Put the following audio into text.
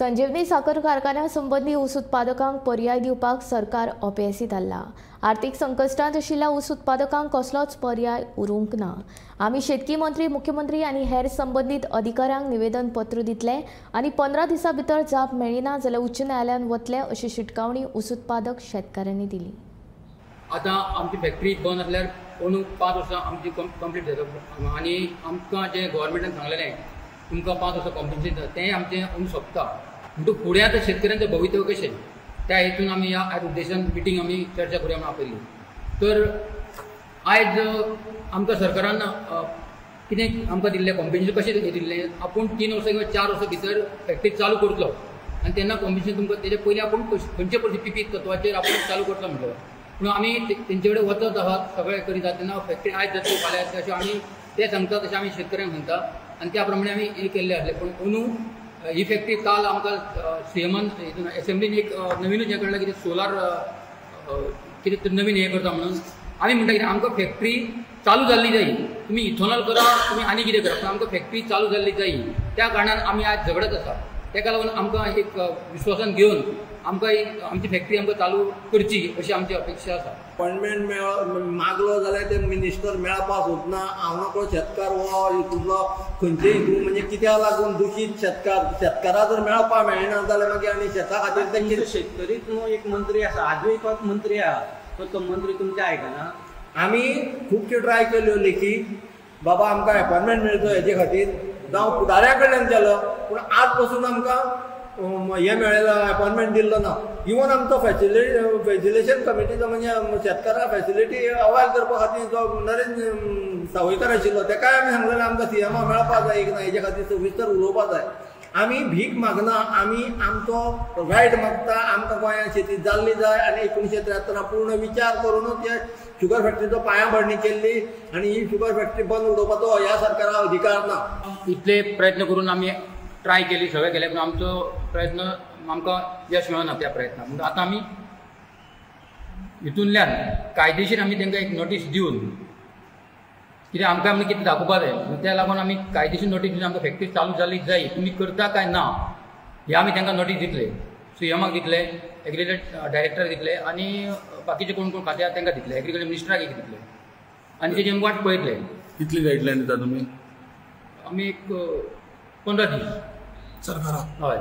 संजीवनी साखर कारखान्या संबंधी ऊस उत्पादकांक पर्याय दिवपाक सरकार अपेसी थारला। आर्थिक संकश्टांत आशिल्ल्या ऊस उत्पादकांक कसलोच पर्याय उरूंक ना। आमी शेतकी मंत्री, मुख्यमंत्री आनी हेर संबंधित अधिकाऱ्यांक निवेदन पत्र दितले आनी 15 दिसां भितर जाप मेळ्ळी जाल्यार उच्च न्यायालयात वतले अशी शिटकावणी ऊस उत्पादक शेतकाऱ्यांनी दिली। आता आमची फॅक्टरी बंद असल्यार अंदू 5 वर्सां आमची कंप्लीट जाता आनी आमकां जे गव्हर्मेंटान सांगलेलें तुमकां 5 वर्सां कॉम्पन्सेट जाता तें आमचें अंदू सोंपता। म्हणटून फुडें आतां शेतकऱ्यांचें भवितव्य कशें त्या हेतून आमी आयज उद्देशान मिटींग आमी चर्चा करूया म्हणून आपयली। तर आयज आमकां सरकारान कितें आमकां दिल्लें कॉम्पन्सेशन कशें दिल्लें आपूण 3 वर्सां किंवा 4 वर्सां भितर फॅक्टरी चालू करतलो आनी तेन्ना कॉम्पन्सेशन तुमकां तेजे पयलीं आपूण खंयचे परिस्थिती पीक तत्वाचेर आपूण चालू करतलो म्हणटलो। पूण आमी तेंचे कडेन वचत आहात सगळें करीत आहात तेन्ना फॅक्टरी आयज जातली फाल्यां जातली अशें आमी ते सांगता तशें आमी शेतकऱ्यांक सांगता आनी त्या प्रमाणे आमी हें केल्लें आसलें। पूण अंदू ही फॅक्टरी काल आमकां सीएमान एसेंब्लीन एक नवीनूच हें कळ्ळें कितें सोलार कितें नवीन हें करता म्हणून आमी म्हणटा कितें आमकां फॅक्टरी चालू जाल्ली जायी। तुमी इथॉनॉल करा तुमी आनी कितें करा पूण आमकां फॅक्टरी चालू जाल्ली जायी। त्या कारणान आमी आयज झगडत आसा। तेका लागून आमकां एक विश्वासान घेवन आमकां आमची फॅक्टरी आमकां चालू करची अशी आमची अपेक्षा आसा। अपॉइंटमेंट मागलो जाल्यार ते मिनिस्टर मेळपाक सोदना। हांव नकळो शेतकार हो हितूंतलो खंयचेय हितून म्हणजे कित्याक लागून दुशीत शेतकाराक जर मेळपाक मेळना जाल्यार मागीर आनी शेता खातीर तेंचे शेतकरीच न्हू एक मंत्री आसा आजूय एक मंत्री आहा तो मंत्री तुमचे आयकना। आमी खुबश्यो ट्राय केल्यो लेखी बाबा आमकां अपॉइंटमेंट मेळचो हेजे खातीर जावं फुडाऱ्या कडल्यान केलो पूण आज पासून आमकां हे मेळ्ळें अपॉइंटमेंट दिल्लो ना। इवन आमचो फॅसिलेशन कमिटीचो म्हणजे शेतकारां फॅसिलिटी अवायल करपा खातीर जो नरेंद्र सावयकर आशिल्लो तेकाय आमी सांगलेलें आमकां सीएमा मेळपाक जाय एक ना हेजे खातीर सविस्तर उलोवपाक जाय। आमी भीक मागना आमी आमचो रायट मागता। आमकां गोंयांत शेती जाल्ली जाय आनी 1973 पूर्ण विचार करूनच हे शुगर फॅक्टरीचो पांयाभरणी केल्ली आनी ही शुगर फॅक्टरी बंद उडोवपाचो ह्या सरकाराक अधिकार ना। इतले प्रयत्न करून आमी ट्राय केली सगळें केलें पूण आमचो प्रयत्न आमकां यश मेळना त्या प्रयत्नाक। म्हणून आतां आमी हितूंतल्यान कायदेशीर आमी तांकां एक नोटीस दिवन कितें आमकां आमी कितें दाखोवपाक जाय त्या लागून आमी कायदेशीर नोटीस दिवन आमकां फॅक्टरी चालू जाल्ली जाय तुमी करता काय ना हे आमी तांकां नोटीस दितले। सीएमाक दितले, एग्रीकल्चर डायरेक्टर दितले आनी बाकीचे कोण कोण खाते आहा तांकां दितले, एग्रीकल्चर मिनिस्टराक एक दितले आनी तेजी आमी वाट पळयतले। कितली गायडलायन दिता तुमी? आमी एक 15 दीस सरकाराक हय।